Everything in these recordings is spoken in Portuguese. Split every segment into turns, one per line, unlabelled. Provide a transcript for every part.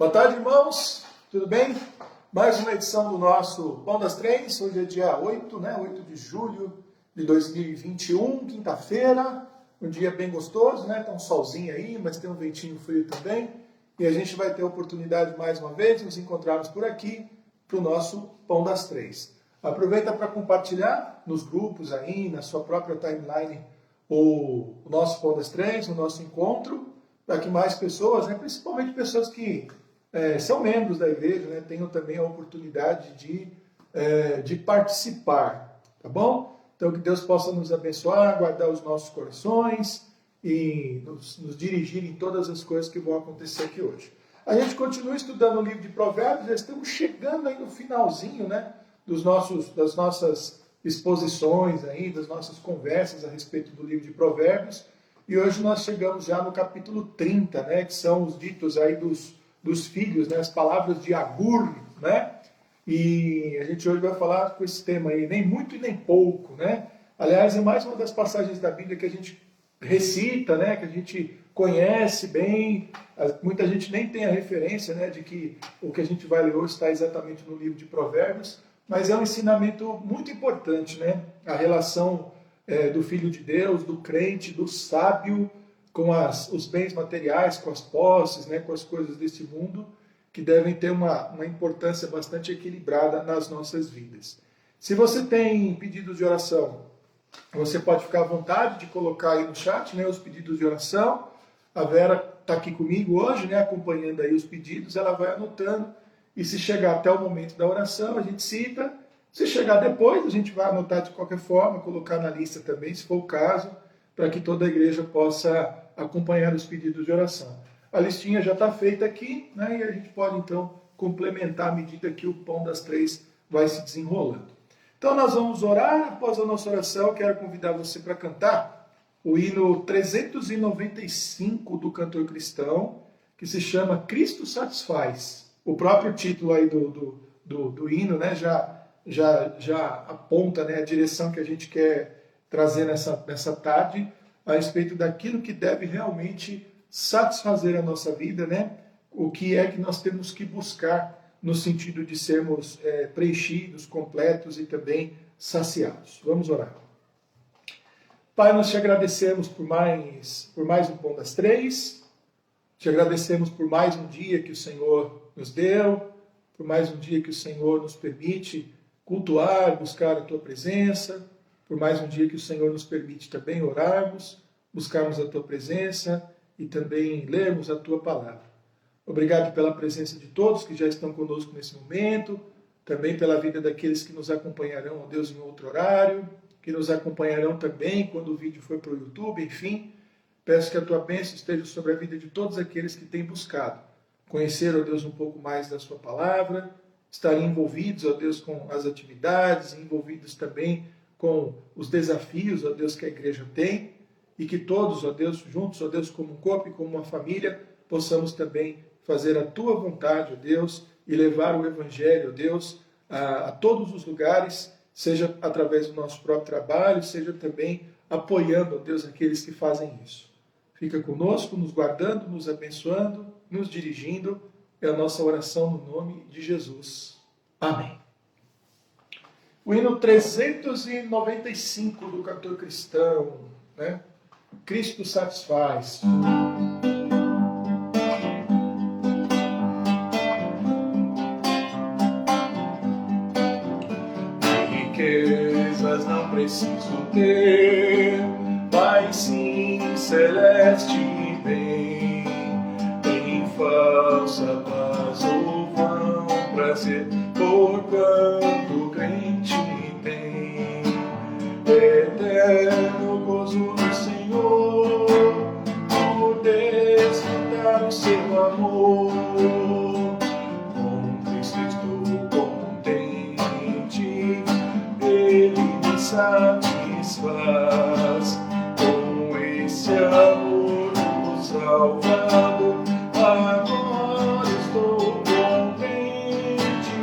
Boa tarde, irmãos. Tudo bem? Mais uma edição do nosso Pão das Três. Hoje é dia 8, né? 8 de julho de 2021, quinta-feira. Um dia bem gostoso, né? Tá um solzinho aí, mas tem um ventinho frio também. E a gente vai ter a oportunidade, mais uma vez, de nos encontrarmos por aqui para o nosso Pão das Três. Aproveita para compartilhar nos grupos aí, na sua própria timeline, o nosso Pão das Três, o nosso encontro, para que mais pessoas, né? Principalmente pessoas que são membros da igreja, né, tenham também a oportunidade de participar, tá bom? Então que Deus possa nos abençoar, guardar os nossos corações e nos dirigir em todas as coisas que vão acontecer aqui hoje. A gente continua estudando o livro de Provérbios, já estamos chegando aí no finalzinho, né, das nossas exposições aí, das nossas conversas a respeito do livro de Provérbios, e hoje nós chegamos já no capítulo 30, né, que são os ditos aí dos filhos, né, as palavras de Agur, né? E a gente hoje vai falar com esse tema aí, nem muito e nem pouco, né? Aliás, é mais uma das passagens da Bíblia que a gente recita, né, que a gente conhece bem, muita gente nem tem a referência, né, de que o que a gente vai ler hoje está exatamente no livro de Provérbios, mas é um ensinamento muito importante, né? A relação do filho de Deus, do crente, do sábio, com os bens materiais, com as posses, né, com as coisas desse mundo, que devem ter uma importância bastante equilibrada nas nossas vidas. Se você tem pedidos de oração, você pode ficar à vontade de colocar aí no chat, né, os pedidos de oração. A Vera está aqui comigo hoje, né, acompanhando aí os pedidos, ela vai anotando, e se chegar até o momento da oração, a gente cita. Se chegar depois, a gente vai anotar de qualquer forma, colocar na lista também, se for o caso, para que toda a igreja possa acompanhar os pedidos de oração. A listinha já está feita aqui, né, e a gente pode então complementar à medida que o Pão das Três vai se desenrolando. Então nós vamos orar. Após a nossa oração, quero convidar você para cantar o hino 395 do cantor cristão, que se chama Cristo Satisfaz. O próprio título aí do hino, né, já aponta, né, a direção que a gente quer trazer nessa tarde, a respeito daquilo que deve realmente satisfazer a nossa vida, né? O que é que nós temos que buscar no sentido de sermos preenchidos, completos e também saciados. Vamos orar. Pai, nós te agradecemos por mais um Pão das Três, te agradecemos por mais um dia que o Senhor nos deu, por mais um dia que o Senhor nos permite cultuar, buscar a tua presença, por mais um dia que o Senhor nos permite também orarmos, buscarmos a tua presença e também lermos a tua palavra. Obrigado pela presença de todos que já estão conosco nesse momento, também pela vida daqueles que nos acompanharão, ó Deus, em outro horário, que nos acompanharão também quando o vídeo for para o YouTube, enfim. Peço que a tua bênção esteja sobre a vida de todos aqueles que têm buscado conhecer, ó Deus, um pouco mais da sua palavra, estarem envolvidos, ó Deus, com as atividades, envolvidos também com os desafios, ó Deus, que a igreja tem, e que todos, ó Deus, juntos, ó Deus, como um corpo e como uma família, possamos também fazer a tua vontade, ó Deus, e levar o evangelho, ó Deus, a todos os lugares, seja através do nosso próprio trabalho, seja também apoiando, ó Deus, aqueles que fazem isso. Fica conosco, nos guardando, nos abençoando, nos dirigindo. É a nossa oração no nome de Jesus. Amém. O hino 395 do cantor cristão, né? Cristo satisfaz. Riquezas não preciso ter, mas sim celeste bem. Em falsa paz ou vão prazer, porquanto crente tem. Eterno gozo no Senhor, por desfrutar o seu amor. Com Cristo estou contente, Ele me satisfaz. Com esse amor do Salvador, agora estou contente.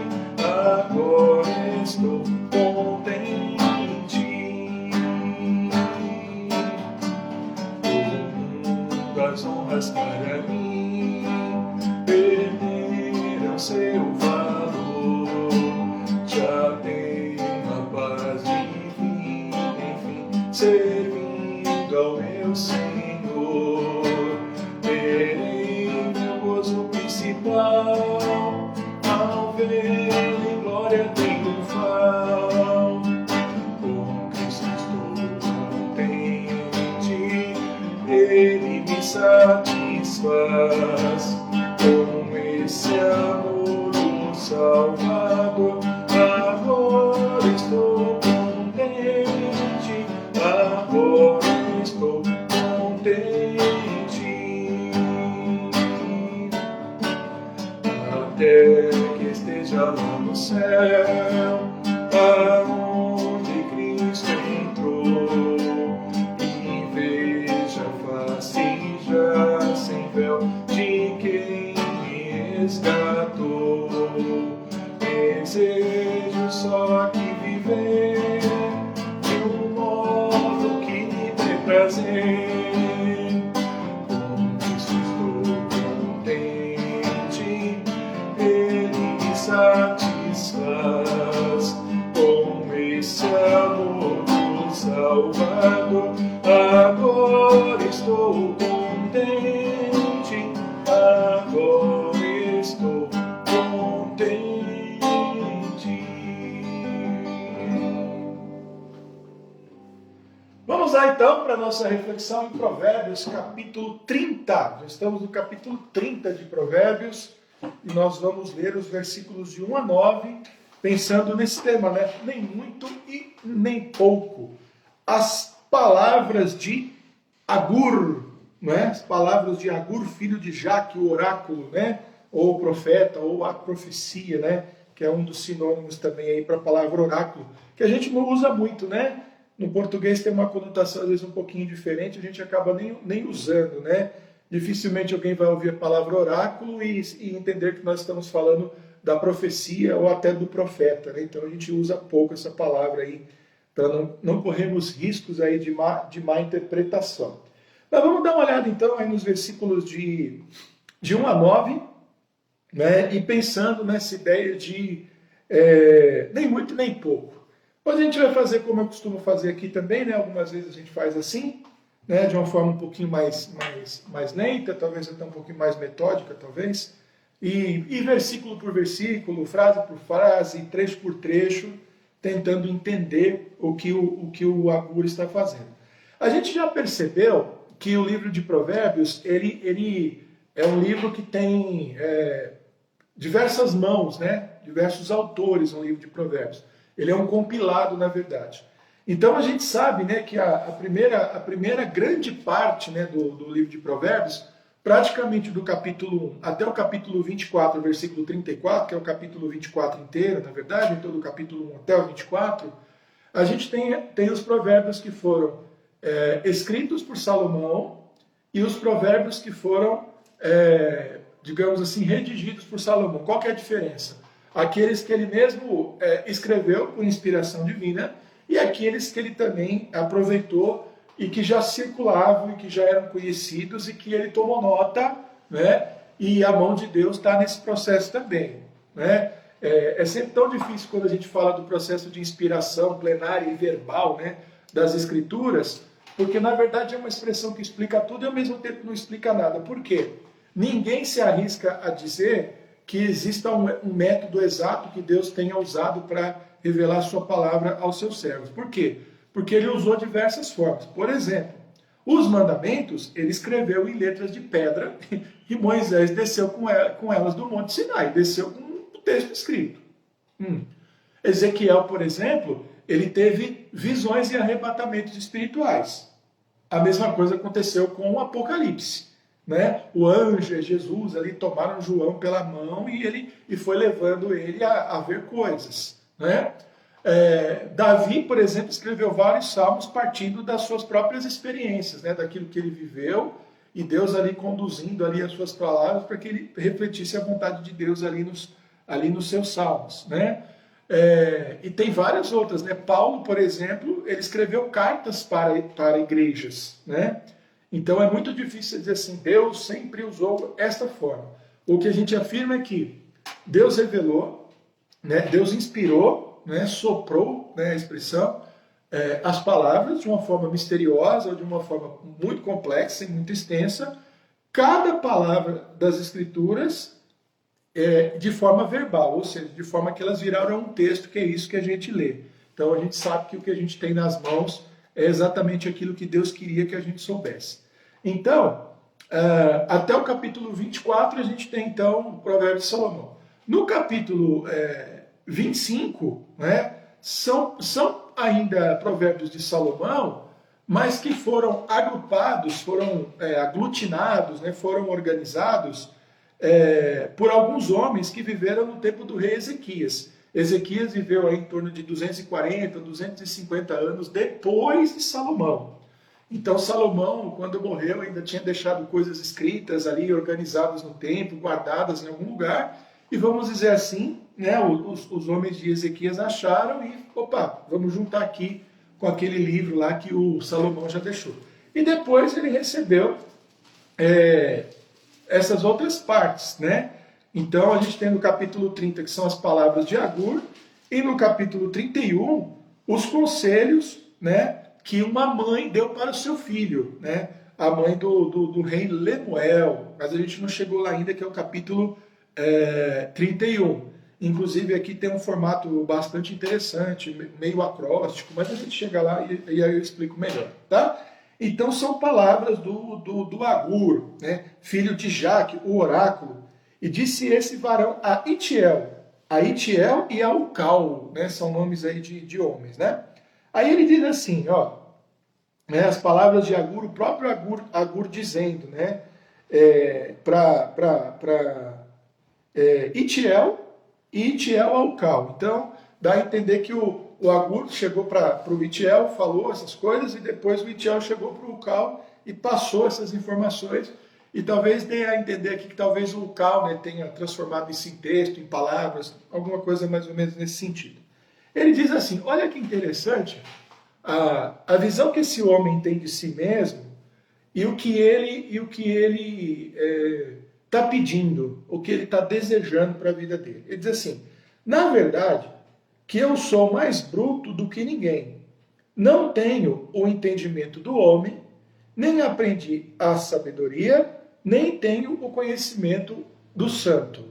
com esse amor do Salvador. Agora estou contente, agora estou contente, até que esteja lá no céu, aonde Cristo entrou, e veja a face já sem véu de quem me resgatou. Desejo só que viver de um modo que me dê prazer. Com isso estou contente, Ele me satisfaz. Com esse amor do Salvador, agora estou contente, agora estou contente. Vamos lá então para a nossa reflexão em Provérbios, capítulo 30. Já estamos no capítulo 30 de Provérbios e nós vamos ler os versículos de 1 a 9, pensando nesse tema, né? Nem muito e nem pouco. As palavras de Agur, né? As palavras de Agur, filho de Jaque, o oráculo, né? Ou o profeta, ou a profecia, né? Que é um dos sinônimos também aí para a palavra oráculo, que a gente não usa muito, né? No português tem uma conotação às vezes um pouquinho diferente, a gente acaba nem usando, né? Dificilmente alguém vai ouvir a palavra oráculo e entender que nós estamos falando da profecia ou até do profeta, né? Então a gente usa pouco essa palavra aí, para não corrermos riscos aí de má interpretação. Mas vamos dar uma olhada então aí nos versículos de 1 a 9, né? E pensando nessa ideia de nem muito nem pouco. Hoje a gente vai fazer como eu costumo fazer aqui também, né? Algumas vezes a gente faz assim, né? De uma forma um pouquinho mais lenta, talvez até um pouquinho mais metódica, talvez. E versículo por versículo, frase por frase, trecho por trecho, tentando entender o que o Agur está fazendo. A gente já percebeu que o livro de Provérbios, ele é um livro que tem diversas mãos, né? Diversos autores no livro de Provérbios. Ele é um compilado, na verdade. Então a gente sabe, né, que a primeira grande parte, né, do livro de Provérbios, praticamente do capítulo 1 até o capítulo 24, versículo 34, que é o capítulo 24 inteiro, na verdade, então do capítulo 1 até o 24, a gente tem os provérbios que foram escritos por Salomão e os provérbios que foram, digamos assim, redigidos por Salomão. Qual que é a diferença? Aqueles que ele mesmo escreveu por inspiração divina e aqueles que ele também aproveitou e que já circulavam e que já eram conhecidos e que ele tomou nota, né? E a mão de Deus está nesse processo também, né? É sempre tão difícil quando a gente fala do processo de inspiração plenária e verbal, né, das Escrituras, porque na verdade é uma expressão que explica tudo e ao mesmo tempo não explica nada. Por quê? Ninguém se arrisca a dizer que exista um método exato que Deus tenha usado para revelar a sua palavra aos seus servos. Por quê? Porque ele usou diversas formas. Por exemplo, os mandamentos ele escreveu em letras de pedra e Moisés desceu com elas do Monte Sinai, desceu com o texto escrito. Ezequiel, por exemplo, ele teve visões e arrebatamentos espirituais. A mesma coisa aconteceu com o Apocalipse. Né? O anjo, Jesus, ali tomaram João pela mão e foi levando ele a ver coisas. Né? Davi, por exemplo, escreveu vários salmos partindo das suas próprias experiências, né? Daquilo que ele viveu e Deus ali conduzindo ali as suas palavras para que ele refletisse a vontade de Deus ali nos seus salmos. Né? E tem várias outras. Né? Paulo, por exemplo, ele escreveu cartas para igrejas. Né? Então é muito difícil dizer assim, Deus sempre usou esta forma. O que a gente afirma é que Deus revelou, né, Deus inspirou, né, soprou, né, a expressão, as palavras de uma forma misteriosa ou de uma forma muito complexa e muito extensa, cada palavra das Escrituras de forma verbal, ou seja, de forma que elas viraram um texto, que é isso que a gente lê. Então a gente sabe que o que a gente tem nas mãos é exatamente aquilo que Deus queria que a gente soubesse. Então, Até o capítulo 24 a gente tem então o Provérbio de Salomão. No capítulo 25, né, são ainda provérbios de Salomão, mas que foram agrupados, foram aglutinados, né, foram organizados por alguns homens que viveram no tempo do rei Ezequias. Ezequias viveu aí em torno de 240, 250 anos depois de Salomão. Então Salomão, quando morreu, ainda tinha deixado coisas escritas ali, organizadas no templo, guardadas em algum lugar, e vamos dizer assim, né, os homens de Ezequias acharam e, opa, vamos juntar aqui com aquele livro lá que o Salomão já deixou. E depois ele recebeu essas outras partes, né? Então a gente tem no capítulo 30, que são as palavras de Agur, e no capítulo 31, os conselhos, né, que uma mãe deu para o seu filho, né? A mãe do rei Lemuel, mas a gente não chegou lá ainda, que é o capítulo 31. Inclusive aqui tem um formato bastante interessante, meio acróstico, mas a gente chega lá e aí eu explico melhor, tá? Então são palavras do Agur, né? Filho de Jaque, o oráculo, e disse esse varão a Itiel e a Ucal, né? São nomes aí de homens, né? Aí ele diz assim, ó, né, as palavras de Agur, o próprio Agur dizendo, né, para Itiel e Itiel ao Ucal. Então, dá a entender que o Agur chegou para o Itiel, falou essas coisas, e depois o Itiel chegou para o Ucal e passou essas informações. E talvez dê a entender aqui que talvez o Ucal, né, tenha transformado isso em texto, em palavras, alguma coisa mais ou menos nesse sentido. Ele diz assim, olha que interessante, a visão que esse homem tem de si mesmo e o que ele está pedindo, o que ele está desejando para a vida dele. Ele diz assim, na verdade, que eu sou mais bruto do que ninguém. Não tenho o entendimento do homem, nem aprendi a sabedoria, nem tenho o conhecimento do santo.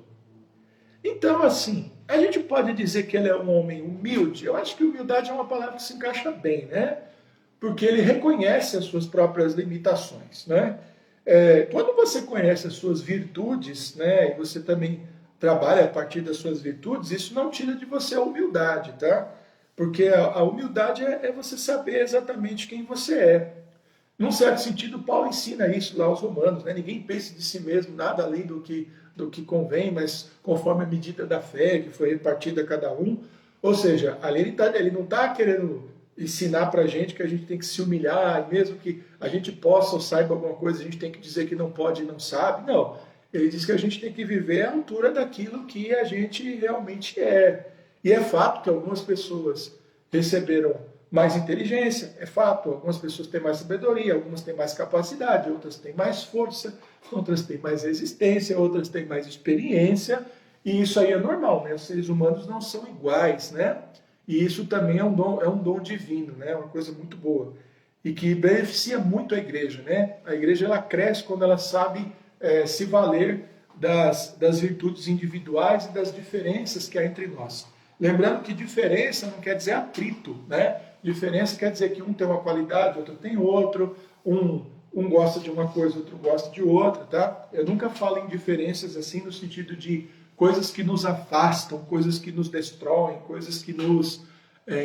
Então, assim, a gente pode dizer que ele é um homem humilde? Eu acho que humildade é uma palavra que se encaixa bem, né? Porque ele reconhece as suas próprias limitações, né? Quando você conhece as suas virtudes, né, e você também trabalha a partir das suas virtudes, isso não tira de você a humildade, tá? Porque a humildade é você saber exatamente quem você é. Num certo sentido, Paulo ensina isso lá aos Romanos, né? Ninguém pense de si mesmo nada além do que convém, mas conforme a medida da fé que foi repartida a cada um. Ou seja, ali ele não está querendo ensinar para a gente que a gente tem que se humilhar, e mesmo que a gente possa ou saiba alguma coisa, a gente tem que dizer que não pode e não sabe. Não, ele diz que a gente tem que viver à altura daquilo que a gente realmente é. E é fato que algumas pessoas receberam mais inteligência, é fato. Algumas pessoas têm mais sabedoria, algumas têm mais capacidade, outras têm mais força, outras têm mais resistência, outras têm mais experiência, e isso aí é normal, né? Os seres humanos não são iguais, né? E isso também é um dom divino, né? Uma coisa muito boa. E que beneficia muito a igreja, né? A igreja ela cresce quando ela sabe se valer das virtudes individuais e das diferenças que há entre nós. Lembrando que diferença não quer dizer atrito, né? Diferença quer dizer que um tem uma qualidade, outro tem outro, um gosta de uma coisa, outro gosta de outra, tá? Eu nunca falo em diferenças assim no sentido de coisas que nos afastam, coisas que nos destroem, coisas que nos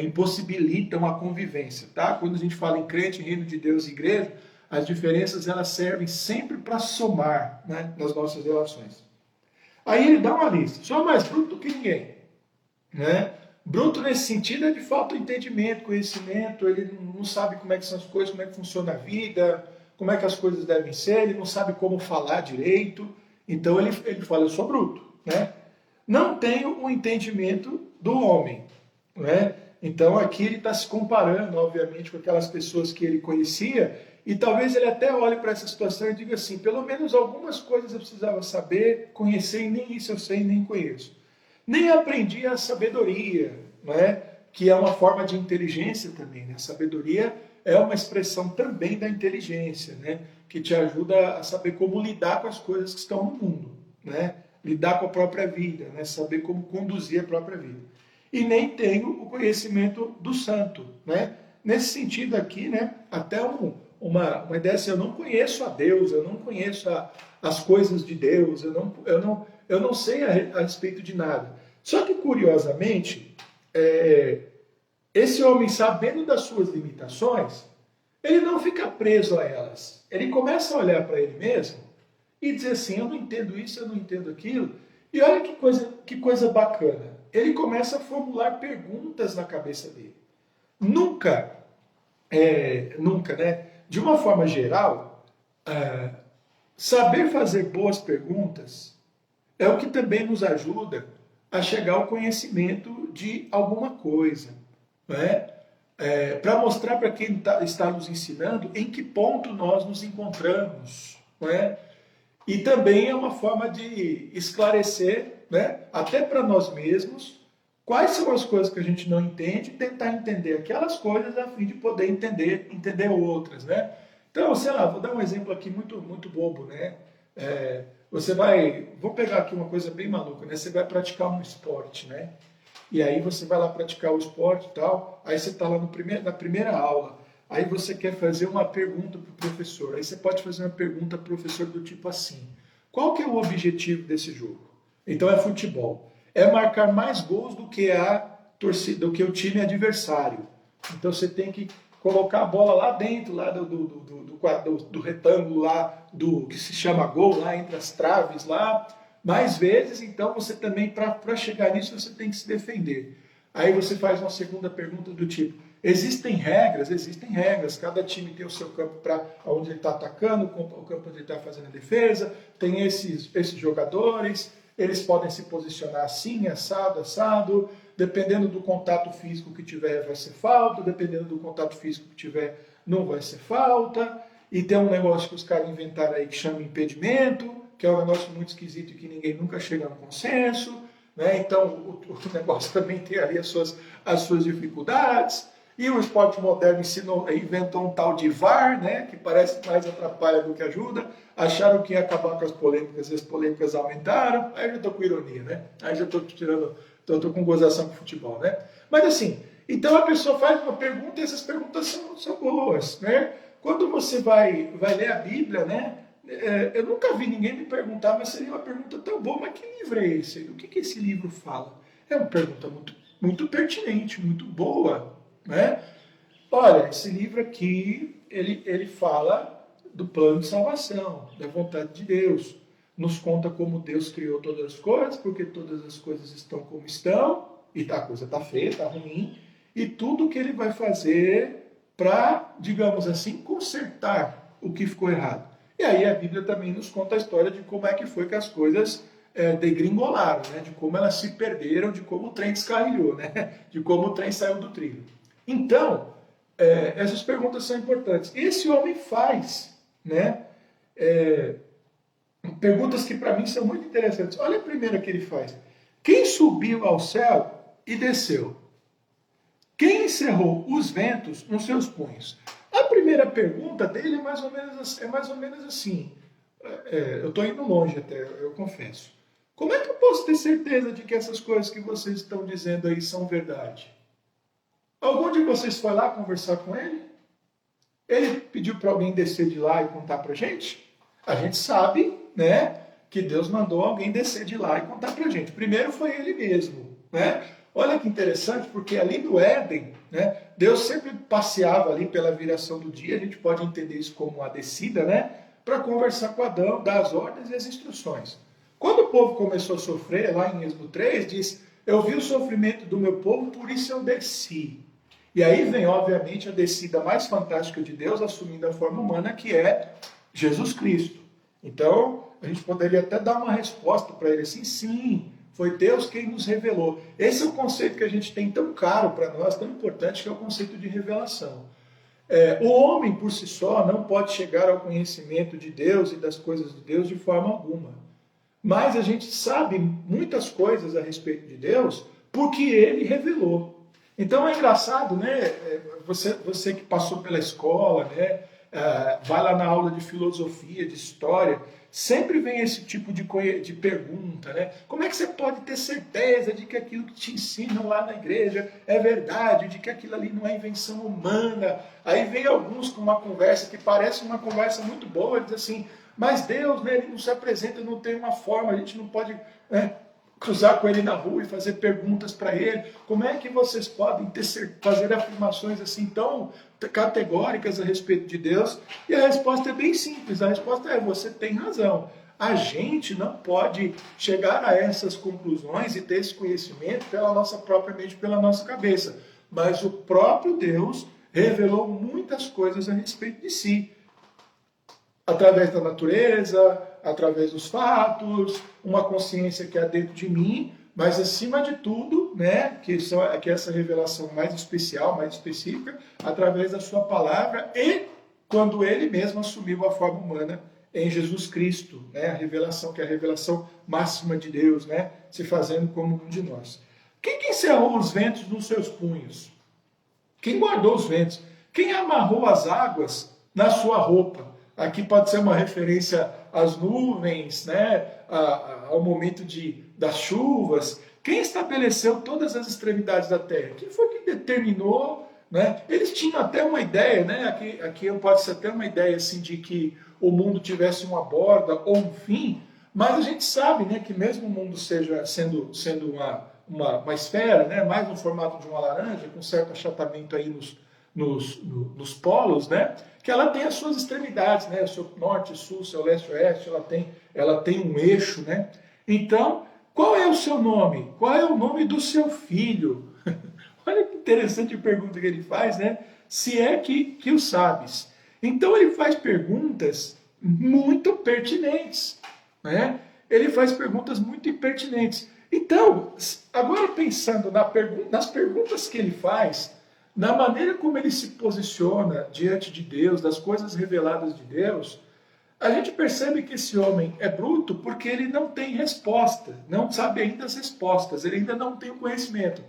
impossibilitam a convivência, tá? Quando a gente fala em crente, reino de Deus e igreja, as diferenças elas servem sempre para somar, né, nas nossas relações. Aí ele dá uma lista, sou mais bruto do que ninguém, né? Bruto nesse sentido é de falta de entendimento, conhecimento, ele não sabe como é que são as coisas, como é que funciona a vida, como é que as coisas devem ser, ele não sabe como falar direito, então ele fala, eu sou bruto, né? Não tenho o entendimento do homem, né? Então aqui ele está se comparando, obviamente, com aquelas pessoas que ele conhecia, e talvez ele até olhe para essa situação e diga assim, pelo menos algumas coisas eu precisava saber, conhecer, e nem isso eu sei, nem conheço. Nem aprendi a sabedoria, né? Que é uma forma de inteligência também, né? Sabedoria é uma expressão também da inteligência, né? Que te ajuda a saber como lidar com as coisas que estão no mundo, né? Lidar com a própria vida, né? Saber como conduzir a própria vida. E nem tenho o conhecimento do santo, né? Nesse sentido aqui, né? Até um uma ideia assim, eu não conheço a Deus, eu não conheço as coisas de Deus, eu não sei a respeito de nada. Só que, curiosamente, esse homem, sabendo das suas limitações, ele não fica preso a elas. Ele começa a olhar para ele mesmo e dizer assim, eu não entendo isso, eu não entendo aquilo. E olha que coisa bacana. Ele começa a formular perguntas na cabeça dele. Nunca, né? De uma forma geral, saber fazer boas perguntas é o que também nos ajuda a chegar ao conhecimento de alguma coisa, não é? Para mostrar para quem está nos ensinando em que ponto nós nos encontramos, não é? E também é uma forma de esclarecer, né, até para nós mesmos, quais são as coisas que a gente não entende e tentar entender aquelas coisas a fim de poder entender outras, né? Então, sei lá, vou dar um exemplo aqui muito, muito bobo, né? Vou pegar aqui uma coisa bem maluca, né? Você vai praticar um esporte, né? E aí você vai lá praticar o esporte e tal, aí você está lá na primeira aula, aí você quer fazer uma pergunta para o professor, aí você pode fazer uma pergunta para o professor do tipo assim, qual que é o objetivo desse jogo? Então é futebol. É marcar mais gols do que a torcida, do que o time adversário. Então você tem que colocar a bola lá dentro, lá do retângulo lá, do que se chama gol, lá entre as traves lá, mais vezes, então você também, para chegar nisso, você tem que se defender. Aí você faz uma segunda pergunta do tipo, existem regras, cada time tem o seu campo para onde ele está atacando, o campo onde ele está fazendo a defesa, tem esses jogadores, eles podem se posicionar assim, assado, dependendo do contato físico que tiver vai ser falta, dependendo do contato físico que tiver não vai ser falta, e tem um negócio que os caras inventaram aí que chama impedimento, que é um negócio muito esquisito e que ninguém nunca chega no consenso, né? Então o negócio também tem ali as suas dificuldades, e o esporte moderno inventou um tal de VAR, né? Que parece mais atrapalha do que ajuda, acharam que ia acabar com as polêmicas, e as polêmicas aumentaram, aí eu já estou com ironia, né? Aí já estou estou com gozação com futebol, né? Mas assim, então a pessoa faz uma pergunta e essas perguntas são boas, né? Quando você vai ler a Bíblia, né? Eu nunca vi ninguém me perguntar, mas seria uma pergunta tão boa, mas que livro é esse? O que esse livro fala? É uma pergunta muito, muito pertinente, muito boa, né? Olha, esse livro aqui, ele fala do plano de salvação, da vontade de Deus. Nos conta como Deus criou todas as coisas, porque todas as coisas estão como estão, e a coisa está feia, está ruim, e tudo que ele vai fazer para, digamos assim, consertar o que ficou errado. E aí a Bíblia também nos conta a história de como é que foi que as coisas degringolaram, né? De como elas se perderam, de como o trem descarrilhou, né? De como o trem saiu do trilho. Então, essas perguntas são importantes. Esse homem faz, né? Perguntas que para mim são muito interessantes. Olha a primeira que ele faz. Quem subiu ao céu e desceu? Quem encerrou os ventos nos seus punhos? A primeira pergunta dele é mais ou menos assim. Eu estou indo longe até, eu confesso. Como é que eu posso ter certeza de que essas coisas que vocês estão dizendo aí são verdade? Algum de vocês foi lá conversar com ele? Ele pediu para alguém descer de lá e contar para a gente? A gente sabe, né, que Deus mandou alguém descer de lá e contar para a gente. Primeiro foi ele mesmo, né? Olha que interessante, porque ali no Éden, né, Deus sempre passeava ali pela viração do dia, a gente pode entender isso como uma descida, né, para conversar com Adão, dar as ordens e as instruções. Quando o povo começou a sofrer, lá em Êxodo 3, diz, eu vi o sofrimento do meu povo, por isso eu desci. E aí vem, obviamente, a descida mais fantástica de Deus, assumindo a forma humana, que é Jesus Cristo. Então, a gente poderia até dar uma resposta para ele assim, sim, foi Deus quem nos revelou. Esse é o conceito que a gente tem tão caro para nós, tão importante, que é o conceito de revelação. O homem, por si só, não pode chegar ao conhecimento de Deus e das coisas de Deus de forma alguma. Mas a gente sabe muitas coisas a respeito de Deus porque ele revelou. Então é engraçado, né? Você que passou pela escola, né? vai lá na aula de filosofia, de história, sempre vem esse tipo de pergunta, né? Como é que você pode ter certeza de que aquilo que te ensinam lá na igreja é verdade, de que aquilo ali não é invenção humana? Aí vem alguns com uma conversa que parece uma conversa muito boa, diz assim, mas Deus, né, ele não se apresenta, não tem uma forma, a gente não pode, né, cruzar com ele na rua e fazer perguntas para ele. Como é que vocês podem fazer afirmações assim tão categóricas a respeito de Deus? E a resposta é bem simples. A resposta é: você tem razão. A gente não pode chegar a essas conclusões e ter esse conhecimento pela nossa própria mente, pela nossa cabeça. Mas o próprio Deus revelou muitas coisas a respeito de si. Através da natureza, através dos fatos, uma consciência que há dentro de mim, mas acima de tudo, né, que é essa revelação mais especial, mais específica, através da sua palavra e quando ele mesmo assumiu a forma humana em Jesus Cristo, né, a revelação que é a revelação máxima de Deus, né, se fazendo como um de nós. Quem encerrou os ventos nos seus punhos? Quem guardou os ventos? Quem amarrou as águas na sua roupa? Aqui pode ser uma referência às nuvens, né, ao momento das chuvas. Quem estabeleceu todas as extremidades da terra? Quem foi que determinou? Né? Eles tinham até uma ideia, né? Aqui pode ser até uma ideia assim, de que o mundo tivesse uma borda ou um fim, mas a gente sabe, né, que mesmo o mundo sendo uma esfera, né, mais no formato de uma laranja, com certo achatamento aí nos polos, né, que ela tem as suas extremidades, né, o seu norte, sul, seu leste, oeste, ela tem um eixo, né. Então, qual é o seu nome? Qual é o nome do seu filho? Olha que interessante a pergunta que ele faz, né? Se é que o sabes. Então ele faz perguntas muito pertinentes, né? Ele faz perguntas muito pertinentes. Então, agora pensando nas perguntas que ele faz, na maneira como ele se posiciona diante de Deus, das coisas reveladas de Deus, a gente percebe que esse homem é bruto porque ele não tem resposta, não sabe ainda as respostas, ele ainda não tem o conhecimento.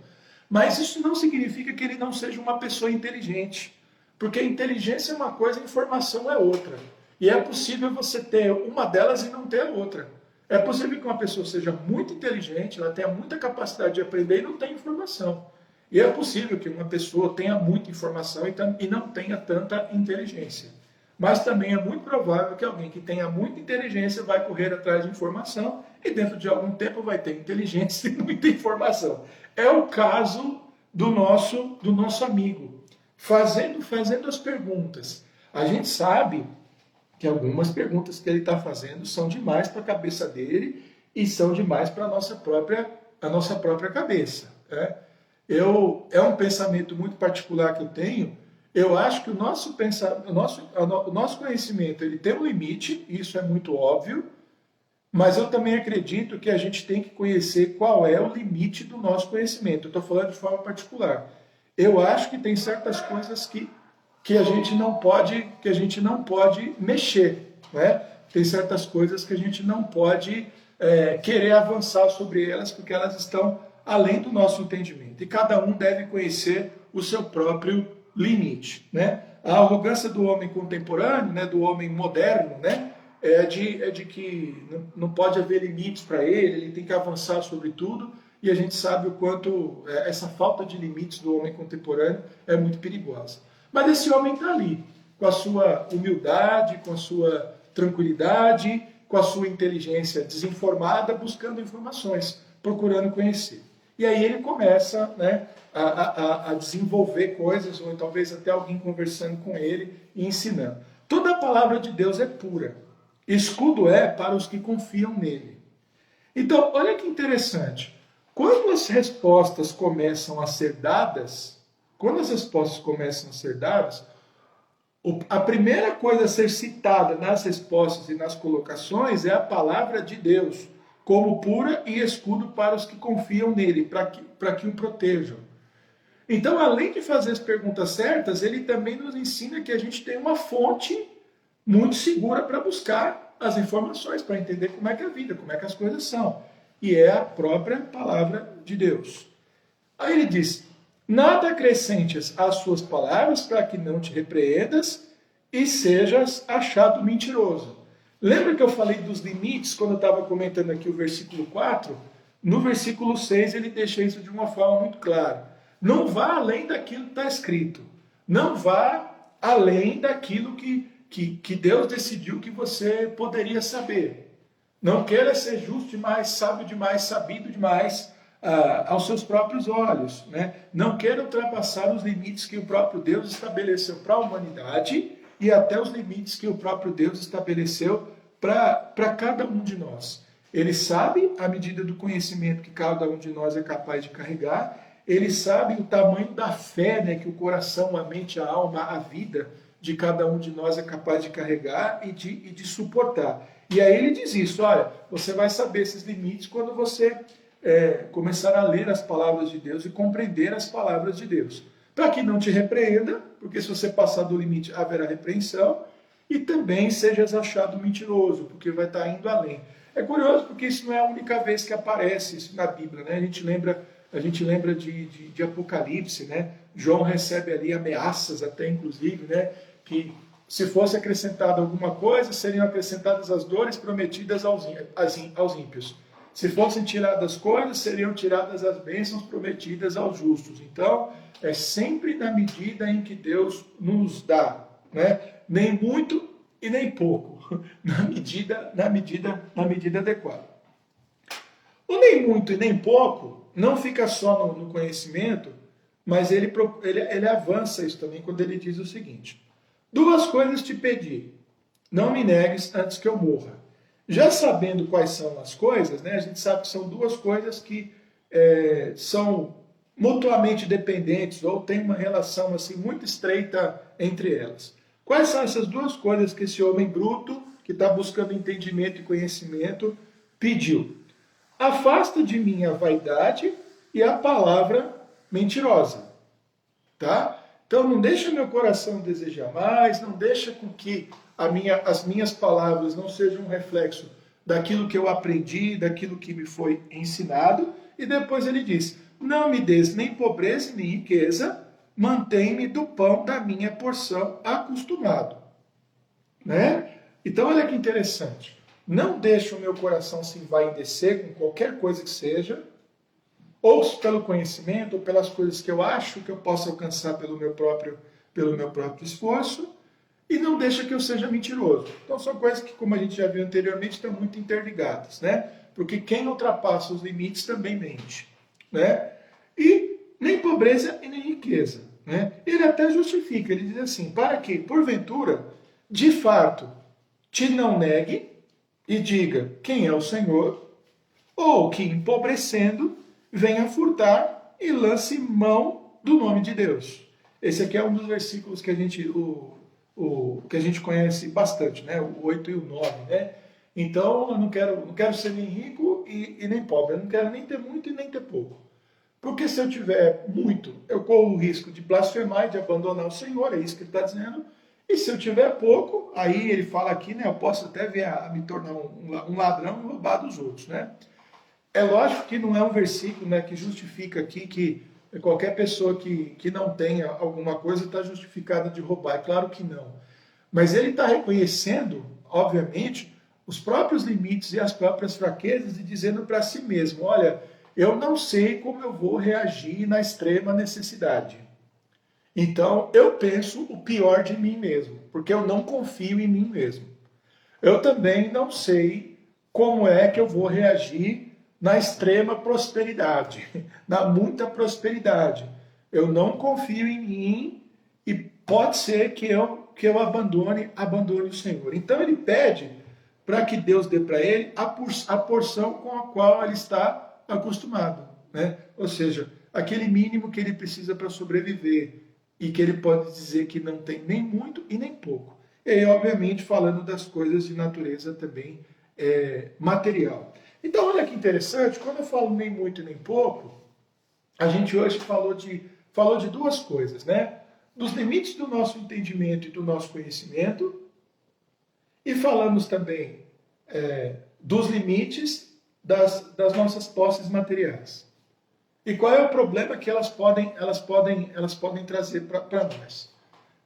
Mas isso não significa que ele não seja uma pessoa inteligente, porque inteligência é uma coisa, informação é outra. E é possível você ter uma delas e não ter a outra. É possível que uma pessoa seja muito inteligente, ela tenha muita capacidade de aprender e não tenha informação. E é possível que uma pessoa tenha muita informação e não tenha tanta inteligência. Mas também é muito provável que alguém que tenha muita inteligência vai correr atrás de informação e dentro de algum tempo vai ter inteligência e muita informação. É o caso do nosso amigo, fazendo as perguntas. A gente sabe que algumas perguntas que ele está fazendo são demais para a cabeça dele e são demais para a nossa própria cabeça. Né? É um pensamento muito particular que eu tenho. Eu acho que o nosso conhecimento ele tem um limite, isso é muito óbvio, mas eu também acredito que a gente tem que conhecer qual é o limite do nosso conhecimento. Eu estou falando de forma particular. Eu acho que tem certas coisas que a gente não pode mexer, né? Tem certas coisas que a gente não pode querer avançar sobre elas porque elas estão além do nosso entendimento. E cada um deve conhecer o seu próprio limite, né? A arrogância do homem contemporâneo, né, do homem moderno, né, é de que não pode haver limites para ele tem que avançar sobre tudo, e a gente sabe o quanto essa falta de limites do homem contemporâneo é muito perigosa. Mas esse homem está ali, com a sua humildade, com a sua tranquilidade, com a sua inteligência desinformada, buscando informações, procurando conhecer. E aí ele começa, né, a desenvolver coisas, ou talvez até alguém conversando com ele e ensinando. Toda a palavra de Deus é pura. Escudo é para os que confiam nele. Então, olha que interessante. Quando as respostas começam a ser dadas, a primeira coisa a ser citada nas respostas e nas colocações é a palavra de Deus, como pura e escudo para os que confiam nele, para que o protejam. Então, além de fazer as perguntas certas, ele também nos ensina que a gente tem uma fonte muito segura para buscar as informações, para entender como é que é a vida, como é que as coisas são. E é a própria palavra de Deus. Aí ele diz: nada acrescentes às suas palavras para que não te repreendas e sejas achado mentiroso. Lembra que eu falei dos limites quando eu estava comentando aqui o versículo 4? No versículo 6 ele deixa isso de uma forma muito clara. Não vá além daquilo que está escrito. Não vá além daquilo que Deus decidiu que você poderia saber. Não queira ser justo demais, sábio demais, sabido demais aos seus próprios olhos. Né? Não queira ultrapassar os limites que o próprio Deus estabeleceu para a humanidade e até os limites que o próprio Deus estabeleceu para cada um de nós. Ele sabe a medida do conhecimento que cada um de nós é capaz de carregar, ele sabe o tamanho da fé, né, que o coração, a mente, a alma, a vida de cada um de nós é capaz de carregar e de suportar. E aí ele diz isso, olha, você vai saber esses limites quando você começar a ler as palavras de Deus e compreender as palavras de Deus. Para que não te repreenda, porque se você passar do limite haverá repreensão, e também sejas achado mentiroso, porque vai estar indo além. É curioso porque isso não é a única vez que aparece isso na Bíblia, né? A gente lembra de Apocalipse, né? João recebe ali ameaças até inclusive, né? Que se fosse acrescentada alguma coisa, seriam acrescentadas as dores prometidas aos ímpios. Se fossem tiradas coisas, seriam tiradas as bênçãos prometidas aos justos. Então, é sempre na medida em que Deus nos dá, né? Nem muito e nem pouco, na medida adequada. O nem muito e nem pouco não fica só no conhecimento, mas ele avança isso também quando ele diz o seguinte: duas coisas te pedi, não me negues antes que eu morra. Já sabendo quais são as coisas, né, a gente sabe que são duas coisas que são mutuamente dependentes ou têm uma relação assim muito estreita entre elas. Quais são essas duas coisas que esse homem bruto, que está buscando entendimento e conhecimento, pediu? Afasta de mim a vaidade e a palavra mentirosa. Tá? Então não deixa meu coração desejar mais, não deixa com que as minhas palavras não sejam um reflexo daquilo que eu aprendi, daquilo que me foi ensinado. E depois ele diz, não me des nem pobreza nem riqueza, mantém-me do pão da minha porção acostumado. Né? Então olha que interessante. Não deixe o meu coração se envaidecer com qualquer coisa que seja, ou pelo conhecimento, ou pelas coisas que eu acho que eu possa alcançar pelo meu próprio esforço, e não deixa que eu seja mentiroso. Então são coisas que, como a gente já viu anteriormente, estão muito interligadas, né? Porque quem ultrapassa os limites também mente, né? E nem pobreza e nem riqueza, né? Ele até justifica, ele diz assim, para que, porventura, de fato, te não negue e diga quem é o Senhor, ou que, empobrecendo, venha furtar e lance mão do nome de Deus. Esse aqui é um dos versículos que a gente, que a gente conhece bastante, né? O 8 e o 9, né? Então, eu não quero ser nem rico e nem pobre. Eu não quero nem ter muito e nem ter pouco. Porque se eu tiver muito, eu corro o risco de blasfemar e de abandonar o Senhor, é isso que ele está dizendo. E se eu tiver pouco, aí ele fala aqui, né? Eu posso até vir a me tornar um ladrão e roubar dos outros, né? É lógico que não é um versículo, né, que justifica aqui que qualquer pessoa que não tenha alguma coisa está justificada de roubar. É claro que não. Mas ele está reconhecendo, obviamente, os próprios limites e as próprias fraquezas e dizendo para si mesmo, olha, eu não sei como eu vou reagir na extrema necessidade. Então, eu penso o pior de mim mesmo, porque eu não confio em mim mesmo. Eu também não sei como é que eu vou reagir na extrema prosperidade, na muita prosperidade. Eu não confio em mim e pode ser que eu abandone o Senhor. Então ele pede para que Deus dê para ele a porção com a qual ele está acostumado, né? Ou seja, aquele mínimo que ele precisa para sobreviver e que ele pode dizer que não tem nem muito e nem pouco. E aí, obviamente, falando das coisas de natureza também material. Então, olha que interessante, quando eu falo nem muito e nem pouco, a gente hoje falou de duas coisas, né? Dos limites do nosso entendimento e do nosso conhecimento, e falamos também dos limites das nossas posses materiais. E qual é o problema que elas podem trazer para nós?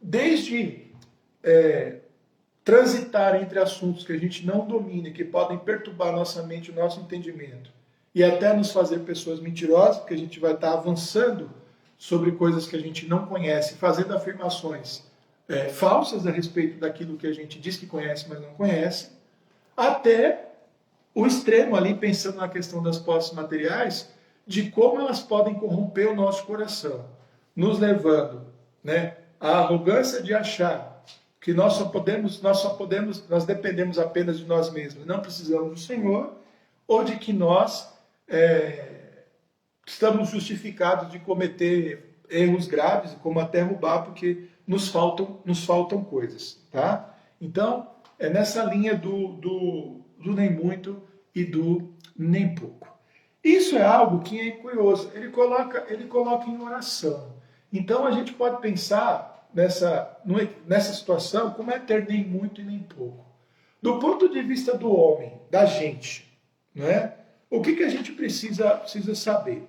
Desde transitar entre assuntos que a gente não domina, que podem perturbar nossa mente, o nosso entendimento, e até nos fazer pessoas mentirosas, porque a gente vai estar avançando sobre coisas que a gente não conhece, fazendo afirmações falsas a respeito daquilo que a gente diz que conhece, mas não conhece, até o extremo ali, pensando na questão das posses materiais, de como elas podem corromper o nosso coração, nos levando, né, à arrogância de achar que nós dependemos apenas de nós mesmos, não precisamos do Senhor, ou de que nós estamos justificados de cometer erros graves, como até roubar, porque nos faltam coisas, tá? Então, é nessa linha do nem muito e do nem pouco. Isso é algo que é curioso, ele coloca em oração. Então, a gente pode pensar nessa situação como é ter nem muito e nem pouco. Do ponto de vista do homem, da gente, não é? O que a gente precisa saber?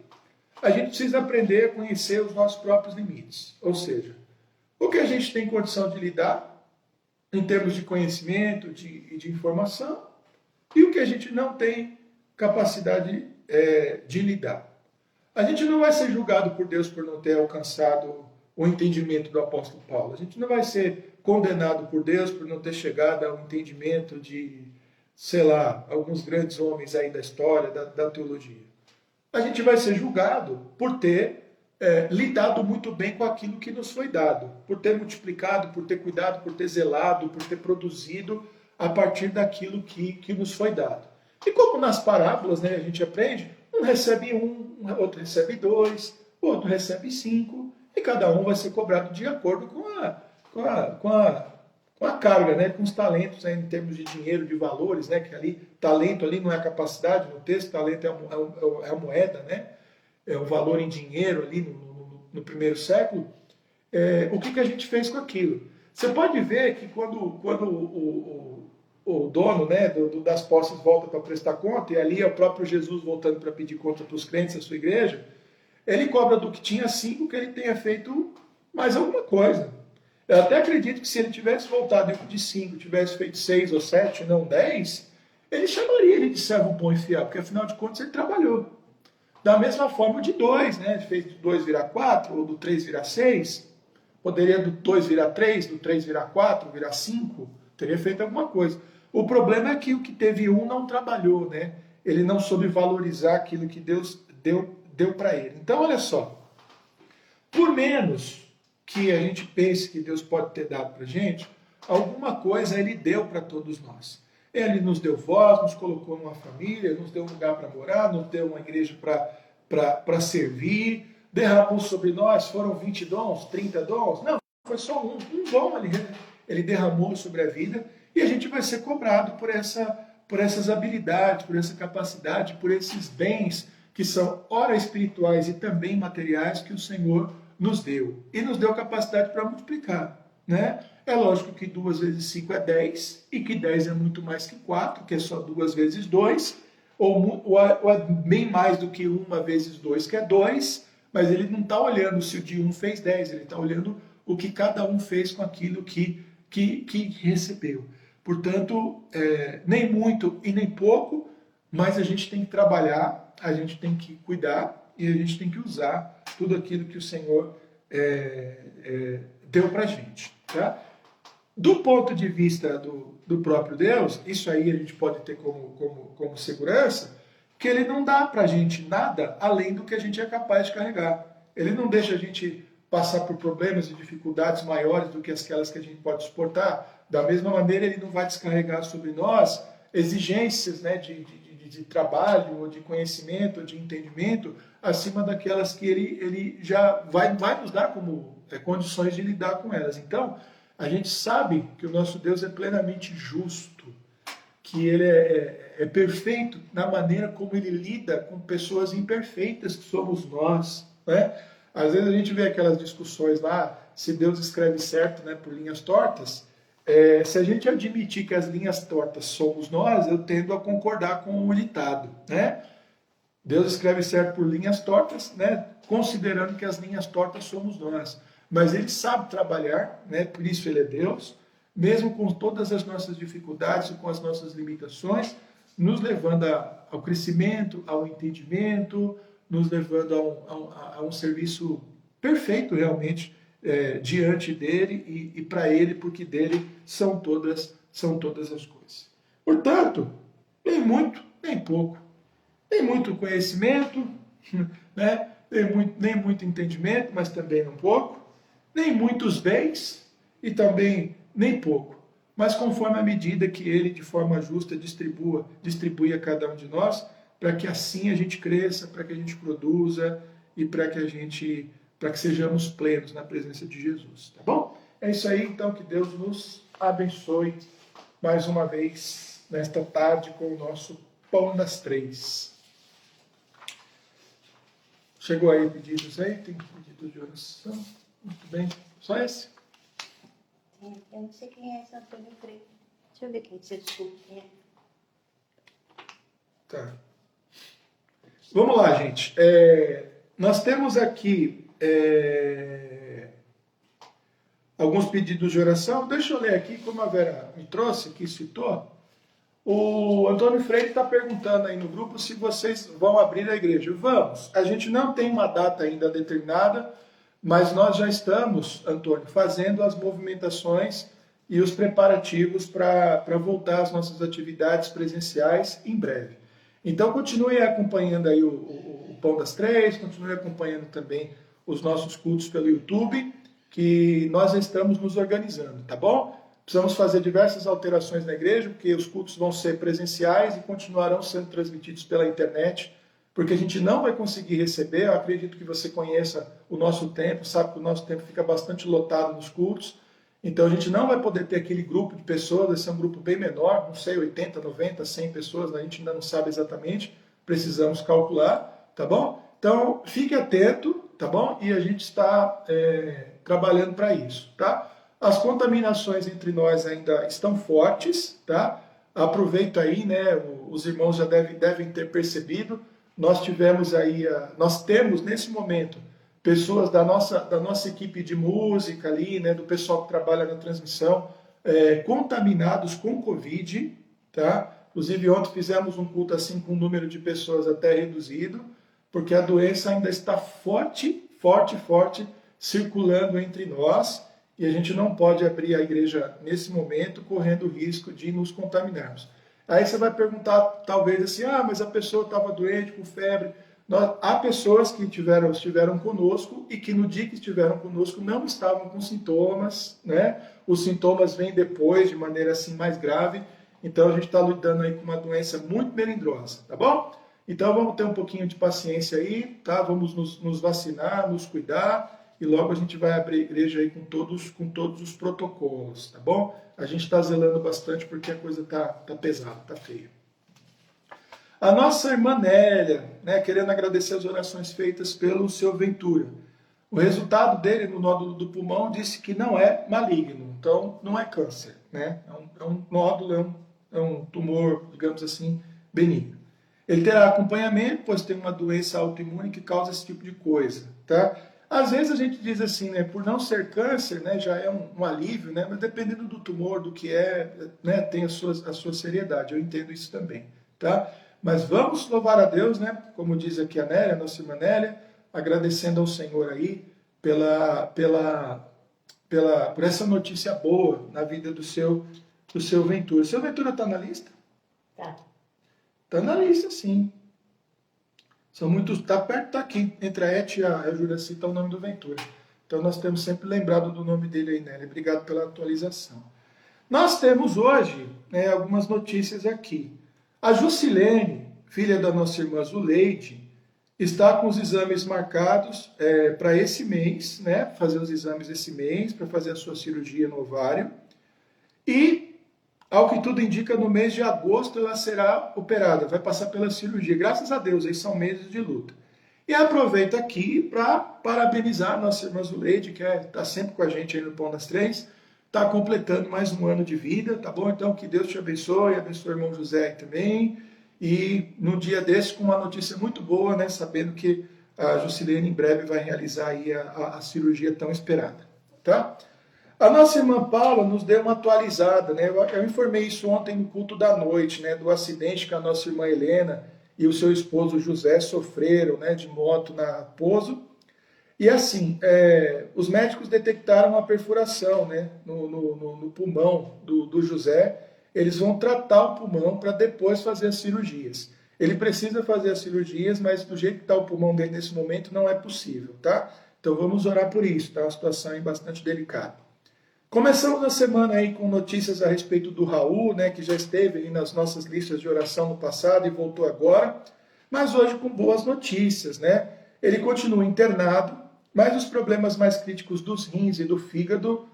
A gente precisa aprender a conhecer os nossos próprios limites. Ou seja, o que a gente tem condição de lidar em termos de conhecimento e de informação e o que a gente não tem capacidade de lidar. A gente não vai ser julgado por Deus por não ter alcançado o entendimento do apóstolo Paulo. A gente não vai ser condenado por Deus por não ter chegado ao entendimento de, sei lá, alguns grandes homens aí da história, da teologia. A gente vai ser julgado por ter lidado muito bem com aquilo que nos foi dado, por ter multiplicado, por ter cuidado, por ter zelado, por ter produzido a partir daquilo que nos foi dado. E como nas parábolas, né, a gente aprende, um recebe outro recebe 2, o outro recebe 5, e cada um vai ser cobrado de acordo com a carga, né, com os talentos, né, em termos de dinheiro, de valores, né, que ali, talento ali não é a capacidade no texto, talento é a moeda, né, é o valor em dinheiro ali no primeiro século. O que a gente fez com aquilo? Você pode ver que quando o dono, né, das posses volta para prestar conta, e ali é o próprio Jesus voltando para pedir conta para os crentes da sua igreja, ele cobra do que tinha 5 que ele tenha feito mais alguma coisa. Eu até acredito que se ele tivesse voltado de 5, tivesse feito 6 ou 7, não 10, ele chamaria ele de servo bom e fiel, porque afinal de contas ele trabalhou. Da mesma forma o de 2, né? Fez do 2 virar 4, ou do 3 virar 6. Poderia do 2 virar 3, do 3 virar 4, virar 5. Teria feito alguma coisa. O problema é que o que teve 1 não trabalhou, né? Ele não soube valorizar aquilo que Deus deu para ele. Então, olha só. Por menos que a gente pense que Deus pode ter dado para a gente, alguma coisa Ele deu para todos nós. Ele nos deu voz, nos colocou numa família, nos deu um lugar para morar, nos deu uma igreja para servir, derramou sobre nós, foram 20 dons, 30 dons? Não, foi só um dom ele derramou sobre a vida, e a gente vai ser cobrado por essas habilidades, por essa capacidade, por esses bens que são ora espirituais e também materiais que o Senhor nos deu. E nos deu capacidade para multiplicar, né? É lógico que 2 vezes 5 é 10, e que 10 é muito mais que 4, que é só 2 vezes 2, ou é bem mais do que 1 vezes 2, que é 2, mas ele não está olhando se o de 1 fez 10, ele está olhando o que cada um fez com aquilo que recebeu. Portanto, nem muito e nem pouco, mas a gente tem que trabalhar, a gente tem que cuidar e a gente tem que usar tudo aquilo que o Senhor deu para a gente. Tá? Do ponto de vista do próprio Deus, isso aí a gente pode ter como segurança, que Ele não dá para a gente nada além do que a gente é capaz de carregar. Ele não deixa a gente passar por problemas e dificuldades maiores do que aquelas que a gente pode suportar. Da mesma maneira, Ele não vai descarregar sobre nós exigências, né, de trabalho, ou de conhecimento, ou de entendimento, acima daquelas que Ele já vai nos dar como condições de lidar com elas. Então, a gente sabe que o nosso Deus é plenamente justo, que Ele é perfeito na maneira como Ele lida com pessoas imperfeitas que somos nós, né? Às vezes a gente vê aquelas discussões lá, se Deus escreve certo, né, por linhas tortas. Se a gente admitir que as linhas tortas somos nós, eu tendo a concordar com o ditado, né? Deus escreve certo por linhas tortas, né, considerando que as linhas tortas somos nós. Mas Ele sabe trabalhar, né, por isso Ele é Deus, mesmo com todas as nossas dificuldades e com as nossas limitações, nos levando ao crescimento, ao entendimento, nos levando a um serviço perfeito realmente diante dele e para ele, porque dele são todas as coisas. Portanto, nem muito, nem pouco. Nem muito conhecimento, né? Nem muito entendimento, mas também não pouco. Nem muitos bens e também nem pouco. Mas conforme a medida que ele, de forma justa, distribui a cada um de nós, para que assim a gente cresça, para que a gente produza e para que sejamos plenos na presença de Jesus, tá bom? É isso aí, então, que Deus nos abençoe mais uma vez nesta tarde com o nosso Pão das Três. Chegou aí pedidos aí? Tem pedido de oração? Muito bem. Só esse?
Eu não sei quem é esse Antônio Freire. Deixa eu ver quem você desculpa.
Tá. Vamos lá, gente. Nós temos aqui alguns pedidos de oração. Deixa eu ler aqui, como a Vera me trouxe, que citou. O Antônio Freire está perguntando aí no grupo se vocês vão abrir a igreja. Vamos. A gente não tem uma data ainda determinada, mas nós já estamos, Antônio, fazendo as movimentações e os preparativos para voltar às nossas atividades presenciais em breve. Então, continue acompanhando aí o Pão das Três, continue acompanhando também os nossos cultos pelo YouTube, que nós estamos nos organizando, tá bom? Precisamos fazer diversas alterações na igreja, porque os cultos vão ser presenciais e continuarão sendo transmitidos pela internet, porque a gente não vai conseguir receber. Eu acredito que você conheça o nosso tempo, sabe que o nosso tempo fica bastante lotado nos cultos, então a gente não vai poder ter aquele grupo de pessoas, vai ser um grupo bem menor, não sei, 80, 90, 100 pessoas, a gente ainda não sabe exatamente, precisamos calcular, tá bom? Então fique atento, tá bom? E a gente está trabalhando para isso, tá? As contaminações entre nós ainda estão fortes, tá? Aproveita aí, né? Os irmãos já devem ter percebido. Nós temos nesse momento pessoas da nossa equipe de música ali, né? Do pessoal que trabalha na transmissão, contaminados com Covid, tá? Inclusive ontem fizemos um culto assim com um número de pessoas até reduzido, porque a doença ainda está forte circulando entre nós. E a gente não pode abrir a igreja nesse momento correndo o risco de nos contaminarmos. Aí você vai perguntar, talvez assim, mas a pessoa estava doente, com febre. Há pessoas que estiveram conosco e que no dia que estiveram conosco não estavam com sintomas, né? Os sintomas vêm depois, de maneira assim mais grave. Então a gente está lidando aí com uma doença muito melindrosa, tá bom? Então vamos ter um pouquinho de paciência aí, tá? Vamos nos vacinar, nos cuidar. E logo a gente vai abrir a igreja aí com todos os protocolos, tá bom? A gente está zelando bastante porque a coisa tá pesada, tá feia. A nossa irmã Nélia, né, querendo agradecer as orações feitas pelo seu Ventura. O resultado dele no nódulo do pulmão disse que não é maligno, então não é câncer, né? É um nódulo, é um tumor, digamos assim, benigno. Ele terá acompanhamento, pois tem uma doença autoimune que causa esse tipo de coisa, tá? Às vezes a gente diz assim, né, por não ser câncer, né, já é um alívio, né, mas dependendo do tumor, do que né, tem a sua seriedade. Eu entendo isso também, tá? Mas vamos louvar a Deus, né, como diz aqui a Nélia, a nossa irmã Nélia, agradecendo ao Senhor aí por essa notícia boa na vida do seu Ventura. O seu Ventura está na lista?
Tá.
Está na lista, sim. São muitos, está perto, está aqui, entre a Et e a Juraci está o nome do Ventura. Então nós temos sempre lembrado do nome dele aí, Nélia. Obrigado pela atualização. Nós temos hoje algumas notícias aqui. A Jusilene, filha da nossa irmã Zuleide, está com os exames marcados para esse mês, né? Fazer os exames esse mês, para fazer a sua cirurgia no ovário. E ao que tudo indica, no mês de agosto ela será operada, vai passar pela cirurgia. Graças a Deus, aí são meses de luta. E aproveito aqui para parabenizar a nossa irmã Zuleide, que está sempre com a gente aí no Pão das Três, está completando mais um ano de vida, tá bom? Então, que Deus te abençoe o irmão José também. E no dia desse, com uma notícia muito boa, né? Sabendo que a Jusilene em breve vai realizar aí a cirurgia tão esperada, tá? A nossa irmã Paula nos deu uma atualizada, né? Eu informei isso ontem no culto da noite, né? Do acidente que a nossa irmã Helena e o seu esposo José sofreram, né? De moto na Raposo. E assim, os médicos detectaram uma perfuração, né? No pulmão do José. Eles vão tratar o pulmão para depois fazer as cirurgias. Ele precisa fazer as cirurgias, mas do jeito que está o pulmão dele nesse momento não é possível, tá? Então vamos orar por isso, tá? Uma situação aí bastante delicada. Começamos a semana aí com notícias a respeito do Raul, né, que já esteve ali nas nossas listas de oração no passado e voltou agora, mas hoje com boas notícias, né? Ele continua internado, mas os problemas mais críticos dos rins e do fígado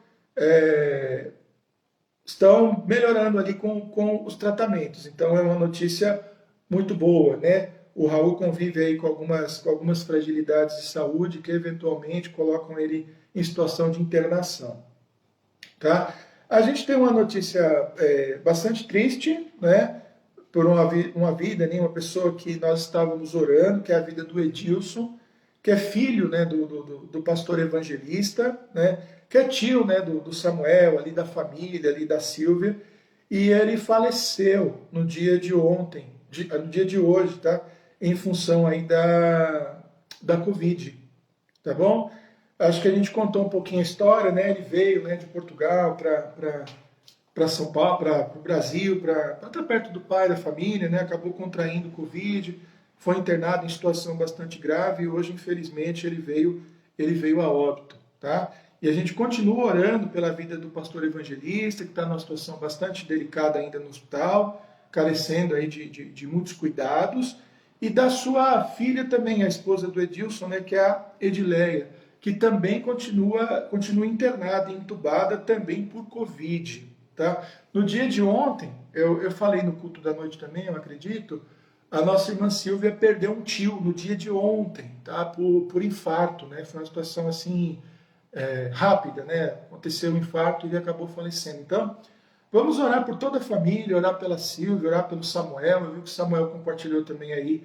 estão melhorando ali com os tratamentos. Então é uma notícia muito boa, né? O Raul convive aí com algumas fragilidades de saúde que eventualmente colocam ele em situação de internação. Tá? A gente tem uma notícia bastante triste, né? Por uma vida, né? Uma pessoa que nós estávamos orando, que é a vida do Edilson, que é filho, né, do pastor evangelista, né? Que é tio, né, do Samuel, ali da família, ali da Silvia, e ele faleceu no dia de ontem, no dia de hoje, tá? Em função aí da Covid, tá bom? Acho que a gente contou um pouquinho a história, né? Ele veio, né, de Portugal para São Paulo, para o Brasil, para estar perto do pai, da família, né? Acabou contraindo Covid, foi internado em situação bastante grave e hoje, infelizmente, ele veio a óbito, tá? E a gente continua orando pela vida do pastor evangelista, que está numa situação bastante delicada ainda no hospital, carecendo aí de muitos cuidados, e da sua filha também, a esposa do Edilson, né, que é a Edileia, que também continua internada, entubada também por Covid. Tá? No dia de ontem, eu falei no culto da noite também, eu acredito, a nossa irmã Silvia perdeu um tio no dia de ontem, tá? Por infarto, né? Foi uma situação assim, rápida, né? Aconteceu um infarto e ele acabou falecendo. Então, vamos orar por toda a família, orar pela Silvia, orar pelo Samuel. Eu vi que o Samuel compartilhou também aí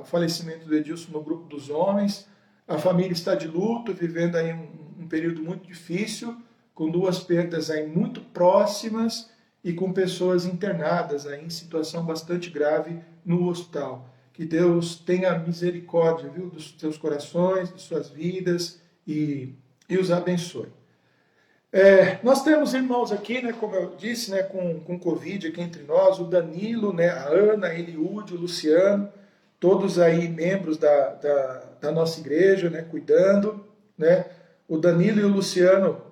o falecimento do Edilson no grupo dos homens. A família está de luto, vivendo aí um período muito difícil, com duas perdas aí muito próximas e com pessoas internadas aí em situação bastante grave no hospital. Que Deus tenha misericórdia, viu, dos seus corações, de suas vidas e os abençoe. Nós temos irmãos aqui, né, como eu disse, né, com Covid aqui entre nós, o Danilo, né, a Ana, a Eliúde, o Luciano, todos aí membros da nossa igreja, né, cuidando, né? O Danilo e o Luciano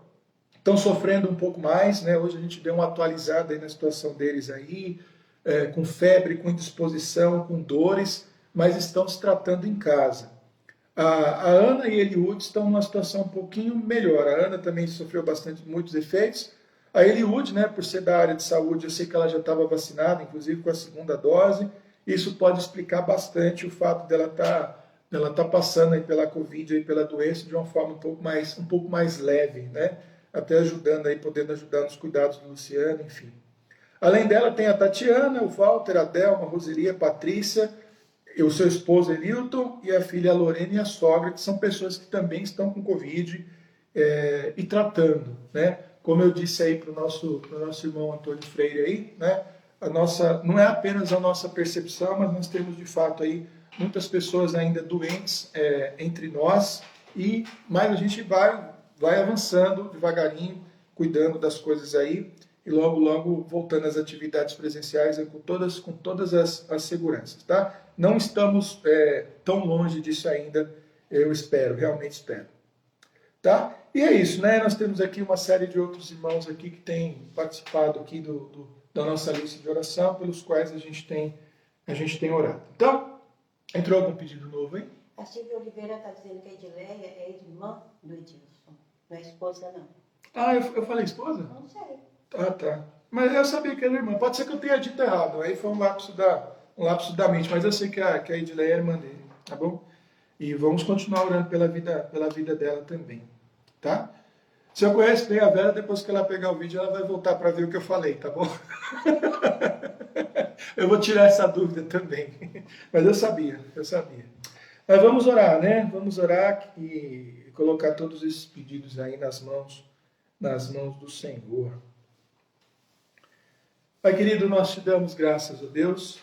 estão sofrendo um pouco mais, né? Hoje a gente deu uma atualizada aí na situação deles aí, com febre, com indisposição, com dores, mas estão se tratando em casa. A Ana e a Eliúde estão numa situação um pouquinho melhor. A Ana também sofreu muitos efeitos. A Eliúde, né, por ser da área de saúde, eu sei que ela já estava vacinada, inclusive com a segunda dose. Isso pode explicar bastante o fato dela tá passando aí pela Covid, aí pela doença, de uma forma um pouco mais leve, né? Até ajudando aí, podendo ajudar nos cuidados do Luciano, enfim. Além dela tem a Tatiana, o Walter, a Delma, a Roseli, a Patrícia, o seu esposo Elilton e a filha Lorena e a sogra, que são pessoas que também estão com Covid e tratando, né? Como eu disse aí para o nosso irmão Antônio Freire aí, né? Não é apenas a nossa percepção, mas nós temos de fato aí muitas pessoas ainda doentes entre nós, mas a gente vai avançando devagarinho, cuidando das coisas aí, e logo, logo voltando às atividades presenciais com todas as seguranças, tá? Não estamos tão longe disso ainda, eu espero, realmente espero. Tá? E é isso, né? Nós temos aqui uma série de outros irmãos aqui que têm participado aqui da nossa lista de oração, pelos quais a gente tem orado. Então, entrou algum pedido novo aí?
A Silvia Oliveira está dizendo que a Edileia é irmã do Edilson, não é esposa, não.
Ah, eu falei esposa?
Não sei.
Tá. Mas eu sabia que era irmã. Pode ser que eu tenha dito errado. Aí foi um lapso da mente. Mas eu sei que a Edileia é irmã dele, tá bom? E vamos continuar orando pela vida dela também, tá? Se eu conheço bem a Vera, depois que ela pegar o vídeo, ela vai voltar para ver o que eu falei, tá bom? Eu vou tirar essa dúvida também. Mas eu sabia. Mas vamos orar, né? Vamos orar e colocar todos esses pedidos aí nas mãos nas mãos do Senhor. Pai querido, nós te damos graças a Deus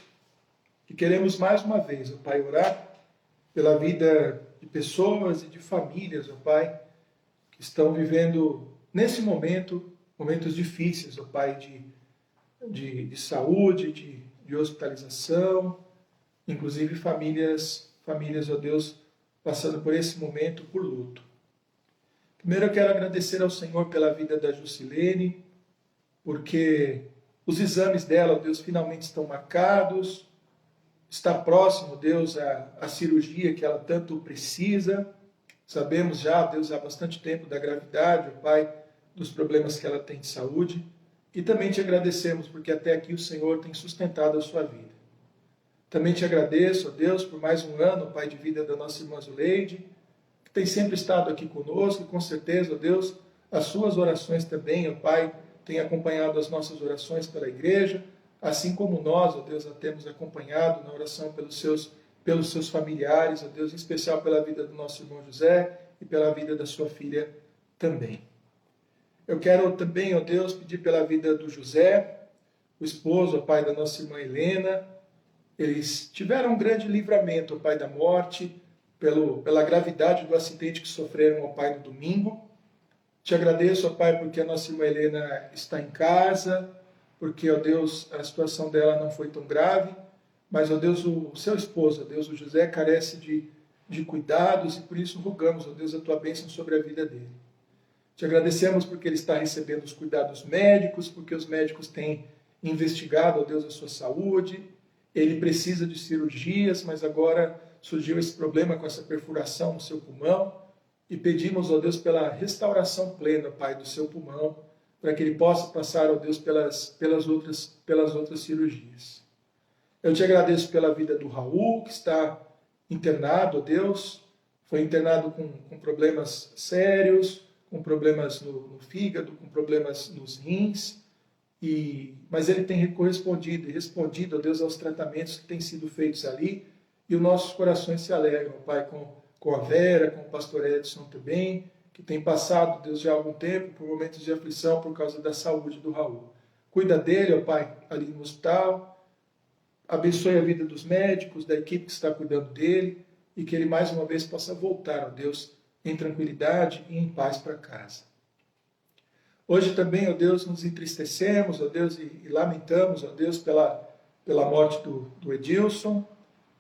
e queremos mais uma vez, ó Pai, orar pela vida de pessoas e de famílias, ó Pai, que estão vivendo nesse momento, momentos difíceis, ó Pai, de saúde, de hospitalização, inclusive famílias, ó Deus, passando por esse momento por luto. Primeiro eu quero agradecer ao Senhor pela vida da Jusilene, porque os exames dela, ó Deus, finalmente estão marcados, está próximo, Deus, a cirurgia que ela tanto precisa. Sabemos já, Deus, há bastante tempo da gravidade, ó Pai, dos problemas que ela tem de saúde. E também te agradecemos, porque até aqui o Senhor tem sustentado a sua vida. Também te agradeço, ó Deus, por mais um ano, Pai, de vida da nossa irmã Zuleide, que tem sempre estado aqui conosco, e com certeza, ó Deus, as suas orações também, ó Pai, têm acompanhado as nossas orações pela igreja, assim como nós, ó Deus, a temos acompanhado na oração pelos seus familiares, ó Deus, em especial pela vida do nosso irmão José e pela vida da sua filha também. Eu quero também, ó Deus, pedir pela vida do José, o esposo, ó Pai, da nossa irmã Helena. Eles tiveram um grande livramento, ó Pai, da morte, pela gravidade do acidente que sofreram, ó Pai, no domingo. Te agradeço, ó Pai, porque a nossa irmã Helena está em casa, porque, ó Deus, a situação dela não foi tão grave, mas, ó Deus, o seu esposo, ó Deus, o José, carece de cuidados e por isso rogamos, ó Deus, a tua bênção sobre a vida dele. Te agradecemos porque ele está recebendo os cuidados médicos, porque os médicos têm investigado, ó Deus, a sua saúde. Ele precisa de cirurgias, mas agora surgiu esse problema com essa perfuração no seu pulmão e pedimos, ó Deus, pela restauração plena, Pai, do seu pulmão, para que ele possa passar, ó Deus, pelas outras cirurgias. Eu te agradeço pela vida do Raul, que está internado, ó Deus, foi internado com problemas sérios, com problemas no fígado, com problemas nos rins, mas ele tem correspondido e respondido, ó Deus, aos tratamentos que têm sido feitos ali, e os nossos corações se alegram, ó Pai, com a Vera, com o pastor Edson também, que tem passado, Deus, já há algum tempo, por momentos de aflição por causa da saúde do Raul. Cuida dele, ó Pai, ali no hospital, abençoe a vida dos médicos, da equipe que está cuidando dele, e que ele mais uma vez possa voltar, ó Deus, em tranquilidade e em paz para casa. Hoje também, ó Deus, nos entristecemos, ó Deus, e lamentamos, ó Deus, pela morte do Edilson,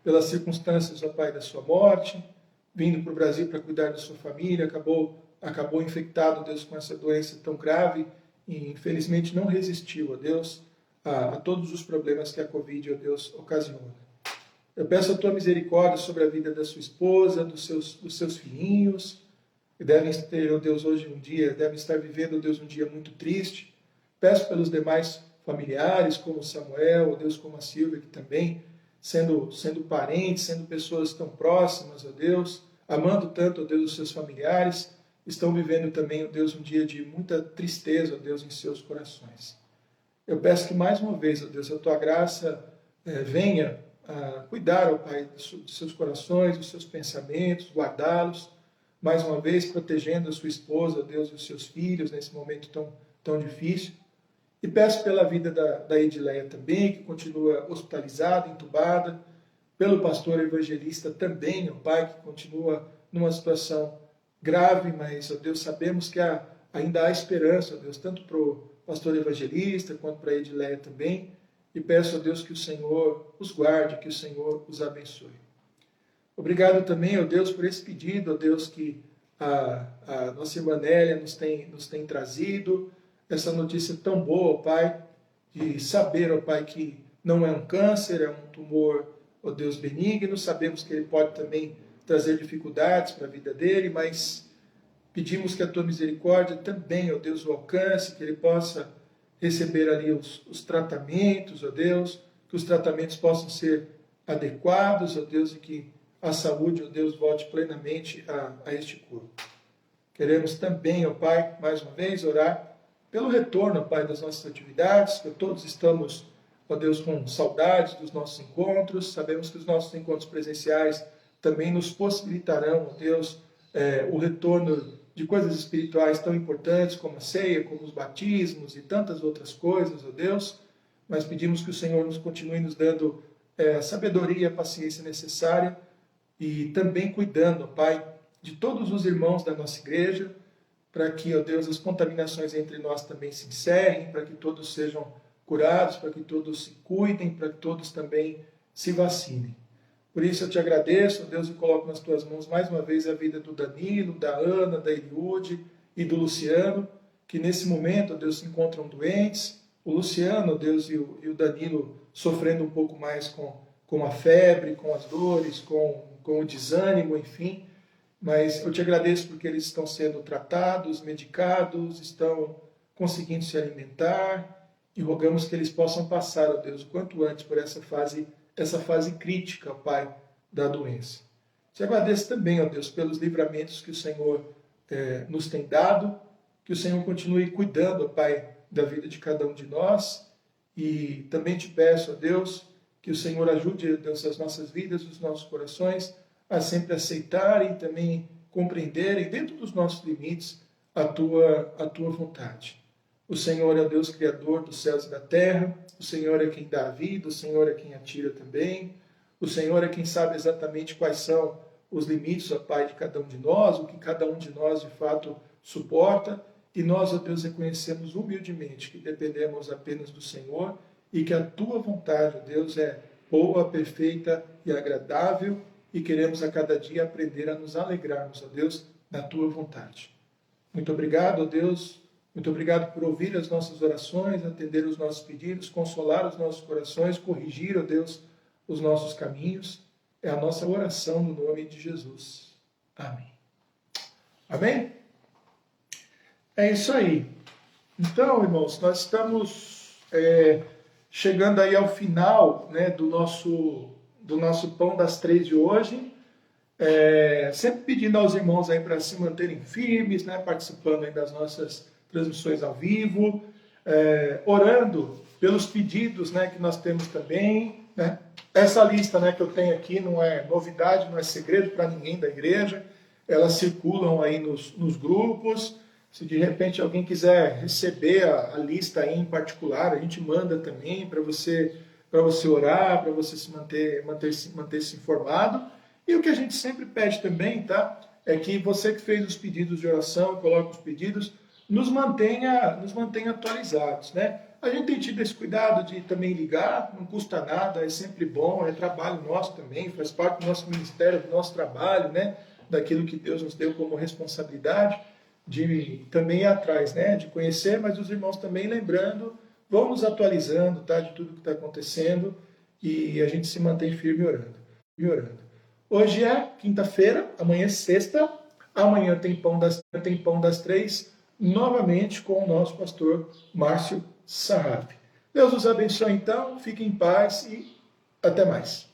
pelas circunstâncias, ó Pai, da sua morte, vindo para o Brasil para cuidar da sua família, acabou infectado, ó Deus, com essa doença tão grave e infelizmente não resistiu, ó Deus, a todos os problemas que a Covid, ó Deus, ocasiona. Eu peço a tua misericórdia sobre a vida da sua esposa, dos seus filhinhos, que devem ter, ó Deus, hoje devem estar vivendo, ó Deus, um dia muito triste. Peço pelos demais familiares, como Samuel, ó Deus, como a Silvia, que também, sendo parentes, sendo pessoas tão próximas, ó Deus, amando tanto, ó Deus, os seus familiares, estão vivendo também, ó Deus, um dia de muita tristeza, ó Deus, em seus corações. Eu peço que mais uma vez, ó Deus, a tua graça venha a cuidar, ó Pai, dos seus corações, dos seus pensamentos, guardá-los, mais uma vez protegendo a sua esposa, ó Deus, e os seus filhos nesse momento tão difícil. E peço pela vida da Edileia também, que continua hospitalizada, entubada, pelo pastor evangelista também, ó Pai, que continua numa situação grave, mas, ó Deus, sabemos que ainda há esperança, ó Deus, tanto para o pastor evangelista quanto para a Edileia também, e peço, ó Deus, que o Senhor os guarde, que o Senhor os abençoe. Obrigado também, ó Deus, por esse pedido, ó Deus, que a nossa irmã Nélia nos tem trazido, essa notícia tão boa, ó Pai, de saber, ó Pai, que não é um câncer, é um tumor, ó Deus, benigno. Sabemos que ele pode também trazer dificuldades para a vida dele, mas pedimos que a tua misericórdia também, ó Deus, o alcance, que ele possa receber ali os tratamentos, ó Deus, que os tratamentos possam ser adequados, ó Deus, e que a saúde, ó Deus, volte plenamente a este corpo. Queremos também, ó Pai, mais uma vez, orar pelo retorno, ó Pai, das nossas atividades, que todos estamos, ó Deus, com saudades dos nossos encontros. Sabemos que os nossos encontros presenciais também nos possibilitarão, ó Deus, o retorno de coisas espirituais tão importantes como a ceia, como os batismos e tantas outras coisas, ó Deus, mas pedimos que o Senhor nos continue nos dando a sabedoria e a paciência necessária e também cuidando, ó Pai, de todos os irmãos da nossa igreja, para que, ó Deus, as contaminações entre nós também se encerrem, para que todos sejam curados, para que todos se cuidem, para que todos também se vacinem. Por isso eu te agradeço, ó Deus, e coloco nas tuas mãos mais uma vez a vida do Danilo, da Ana, da Eliude e do Luciano, que nesse momento, ó Deus, se encontram doentes. O Luciano, ó Deus, e o Danilo sofrendo um pouco mais com a febre, com as dores, com o desânimo, enfim. Mas eu te agradeço porque eles estão sendo tratados, medicados, estão conseguindo se alimentar e rogamos que eles possam passar, ó Deus, o quanto antes por essa fase crítica, ó Pai, da doença. Te agradeço também, ó Deus, pelos livramentos que o Senhor nos tem dado, que o Senhor continue cuidando, ó Pai, da vida de cada um de nós e também te peço, ó Deus, que o Senhor ajude, ó Deus, as nossas vidas, os nossos corações, a sempre aceitarem e também compreenderem, dentro dos nossos limites, a tua vontade. O Senhor é o Deus Criador dos céus e da terra, o Senhor é quem dá a vida, o Senhor é quem atira também, o Senhor é quem sabe exatamente quais são os limites, ó Pai, de cada um de nós, o que cada um de nós, de fato, suporta, e nós, ó Deus, reconhecemos humildemente que dependemos apenas do Senhor e que a tua vontade, ó Deus, é boa, perfeita e agradável, e queremos a cada dia aprender a nos alegrarmos, ó Deus, na tua vontade. Muito obrigado, ó Deus, muito obrigado por ouvir as nossas orações, atender os nossos pedidos, consolar os nossos corações, corrigir, ó Deus, os nossos caminhos. É a nossa oração no nome de Jesus. Amém. Amém? É isso aí. Então, irmãos, nós estamos chegando aí ao final, né, do nosso Pão das Três de hoje, sempre pedindo aos irmãos aí para se manterem firmes, né, participando aí das nossas transmissões ao vivo, orando pelos pedidos, né, que nós temos também, né. Essa lista, né, que eu tenho aqui não é novidade, não é segredo para ninguém da igreja, elas circulam aí nos grupos. Se de repente alguém quiser receber a lista aí em particular, a gente manda também para você orar, para você manter-se informado. E o que a gente sempre pede também, tá? É que você que fez os pedidos de oração, coloca os pedidos, nos mantenha atualizados, né? A gente tem tido esse cuidado de também ligar, não custa nada, é sempre bom, é trabalho nosso também, faz parte do nosso ministério, do nosso trabalho, né? Daquilo que Deus nos deu como responsabilidade, de também ir atrás, né? De conhecer, mas os irmãos também lembrando, vão nos atualizando, tá? De tudo que está acontecendo e a gente se mantém firme orando. Hoje é quinta-feira, amanhã é sexta, amanhã tem Pão das Três, novamente com o nosso pastor Márcio Sarraf. Deus os abençoe então, fiquem em paz e até mais.